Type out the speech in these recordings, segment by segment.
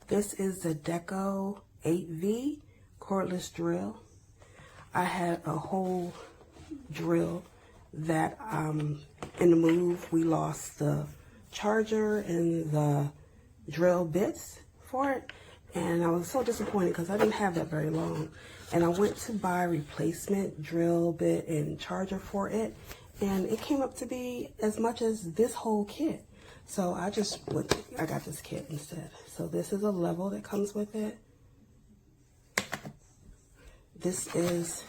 This is the Deko 8V cordless drill. I had a whole drill that in the move we lost the charger and the drill bits for it, and I was so disappointed because I didn't have that very long, and I went to buy replacement drill bit and charger for it, and it came up to be as much as this whole kit. So I got this kit instead. So this is a level that comes with it. This is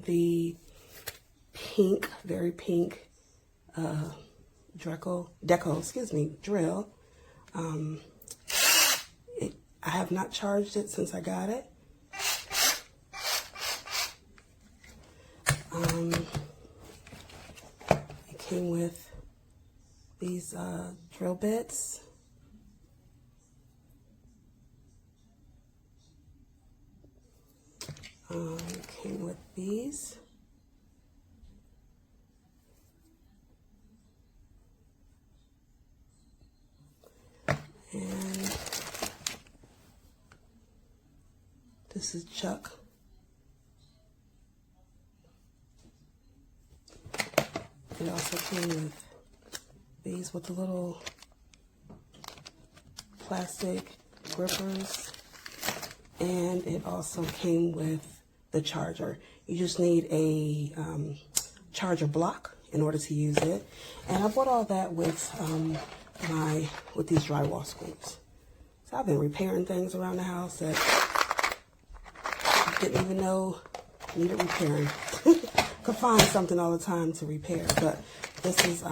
the pink, very pink Deko drill. I have not charged it since I got it. It came with these drill bits. It came with these. And this is Chuck. It also came with these with the little plastic grippers, and it also came with the charger. You just need a charger block in order to use it, and I bought all that with these drywall screws. So I've been repairing things around the house that I didn't even know needed repairing. Could find something all the time to repair, but this is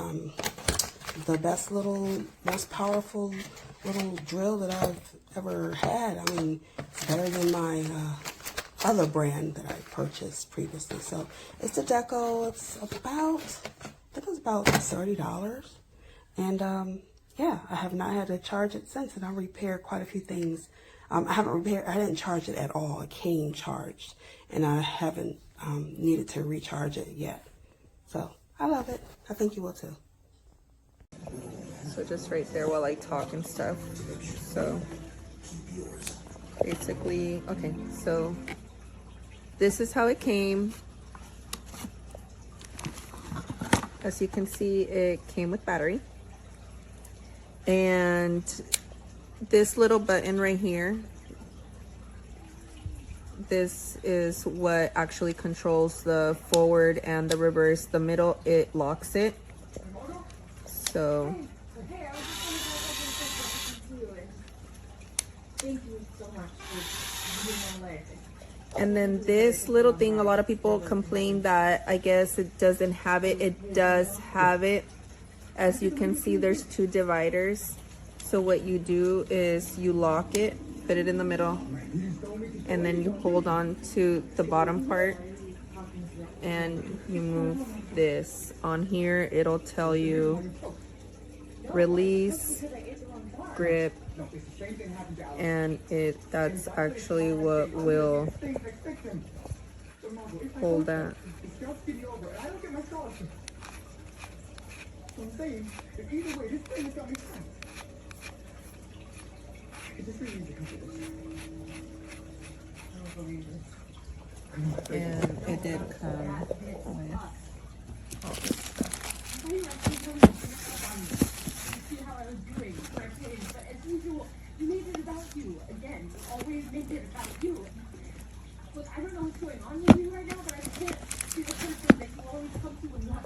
the best most powerful little drill that I've ever had. I mean, it's better than my other brand that I purchased previously. So it's the Deko. It's about, I think it was about $30. And yeah, I have not had to charge it since, and I repaired quite a few things. I didn't charge it at all. It came charged, and I haven't needed to recharge it yet. So I love it. I think you will too. So just right there while I talk and stuff. So basically, okay, so this is how it came. As you can see, it came with battery. And this little button right here, this is what actually controls the forward and the reverse. The middle, it locks it. So thank you so much for being my. and then this little thing, a lot of people complain that I guess it doesn't have it. It does have it. As you can see, there's two dividers. So what you do is you lock it, put it in the middle, and then you hold on to the bottom part and you move this. On here, it'll tell you release, grip, and that's actually what will hold that. And it did come with all this stuff. See how I was doing, but as usual, you made it about you. Again, you always make it about you. Look, I don't know what's going on with you right now, but I can't be the person that you always come to when you have.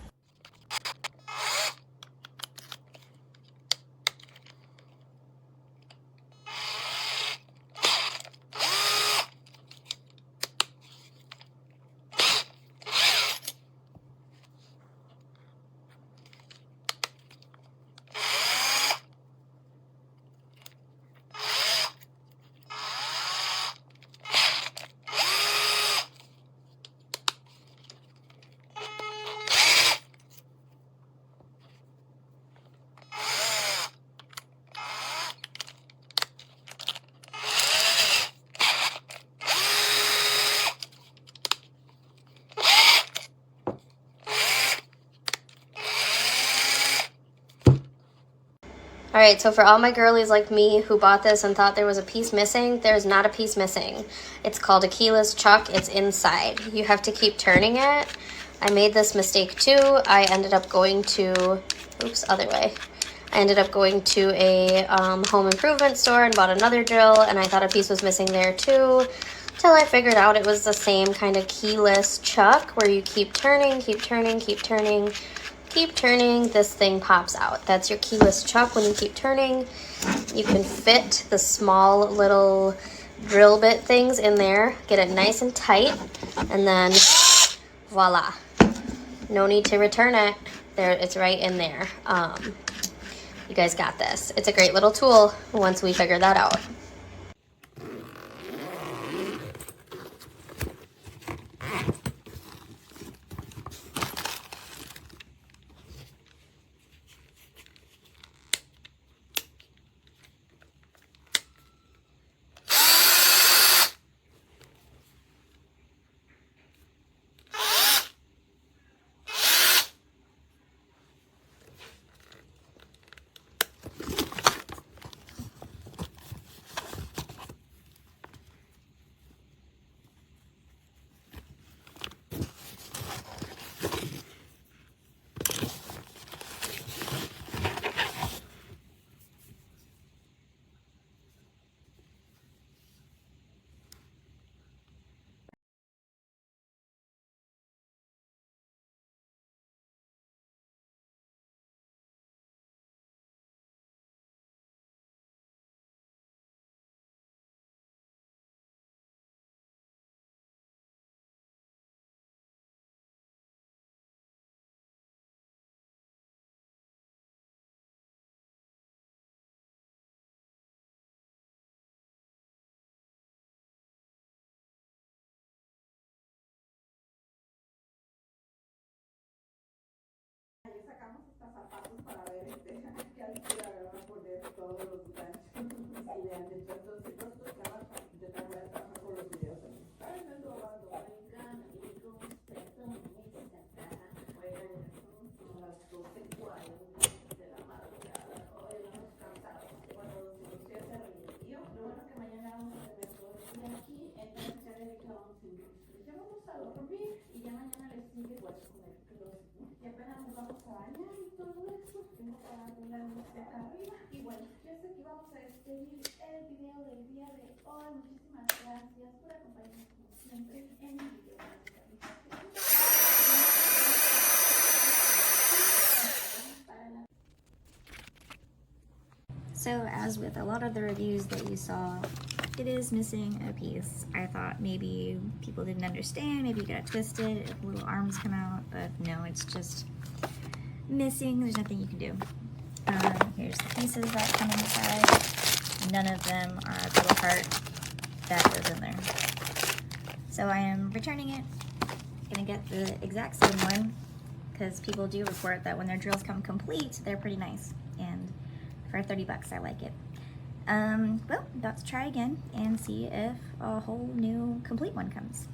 Alright, so for all my girlies like me who bought this and thought there was a piece missing, there's not a piece missing. It's called a keyless chuck. It's inside. You have to keep turning it. I made this mistake too. I ended up going to, oops, other way. I ended up going to a home improvement store and bought another drill, and I thought a piece was missing there too, till I figured out it was the same kind of keyless chuck where you keep turning, keep turning, keep turning, keep turning, this thing pops out. That's your keyless chuck. When you keep turning, you can fit the small little drill bit things in there, get it nice and tight, and then voila. No need to return it. There, it's right in there. You guys got this. It's a great little tool once we figure that out. Sacamos estos zapatos para ver a qué altura van a poner todos los ganchos y le han hecho. Entonces nosotros vamos a intentar voy a trabajar con los videos también. Ay, no es robando. Son las 12:40 de la madrugada. Hoy vamos cansados. Cuando nos cierra el inicio, lo bueno que mañana vamos a tener todo el día aquí, entonces ya le dedicamos ya vamos a dormir y ya mañana les sigue igual con el closet, ¿no? Y apenas nos vamos a bañar y todo eso. Tengo para la luz de acá arriba. Y bueno, yo sé que vamos a despedir el video del día de hoy. Muchísimas gracias por acompañarnos como siempre en mi video. So as with a lot of the reviews that you saw, it is missing a piece. I thought maybe people didn't understand, maybe you got it twisted, if little arms come out, but no, it's just missing. There's nothing you can do. Here's the pieces that come inside. None of them are a little part that goes in there. So I am returning it. Gonna get the exact same one because people do report that when their drills come complete, they're pretty nice. And for 30 bucks, I like it. Well, about to try again and see if a whole new complete one comes.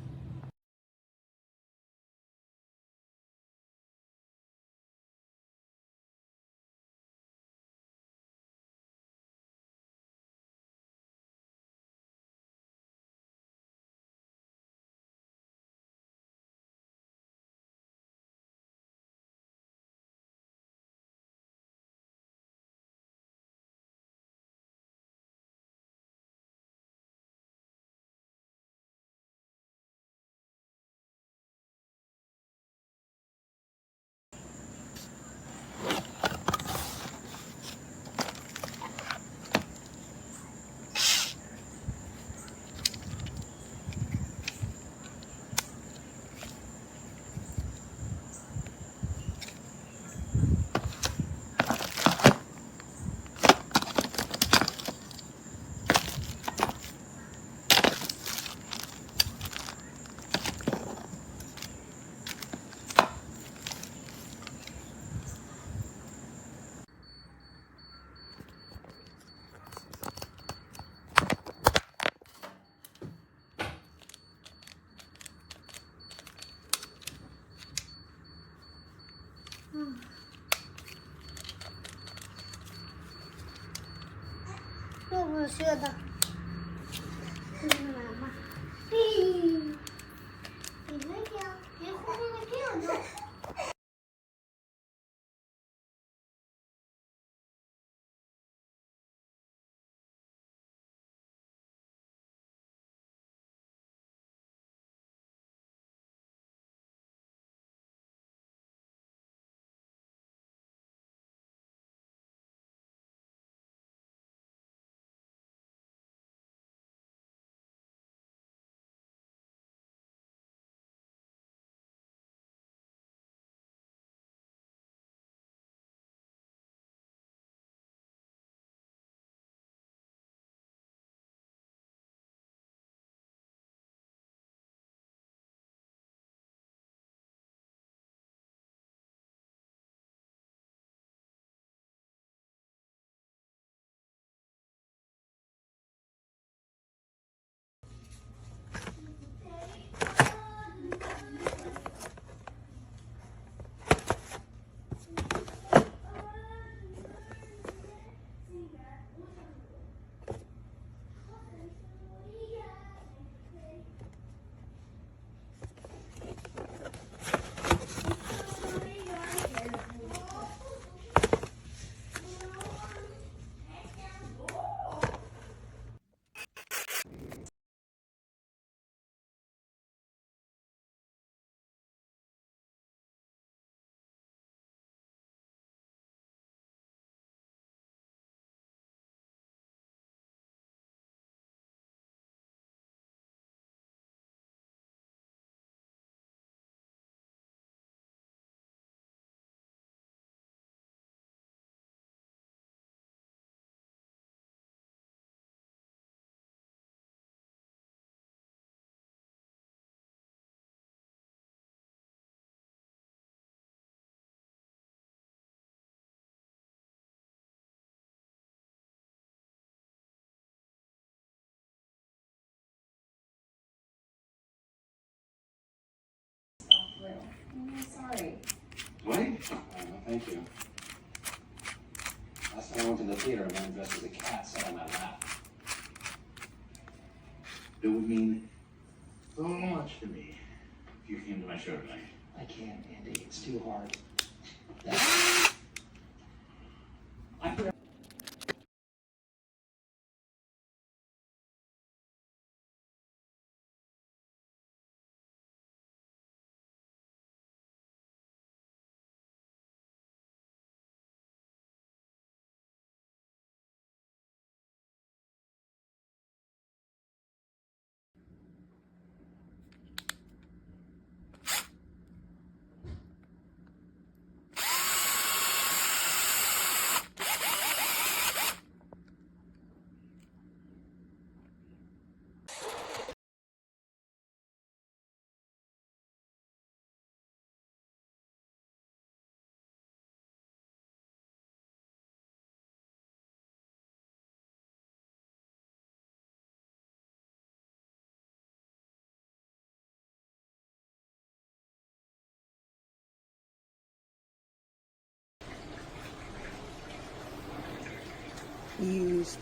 Asyada. Mama. Hey. Sorry. Really? Thank you. Last time I went to the theater, a man dressed as a cat sat on my lap. It would mean so much to me if you came to my show tonight. I can't, Andy. It's too hard. Used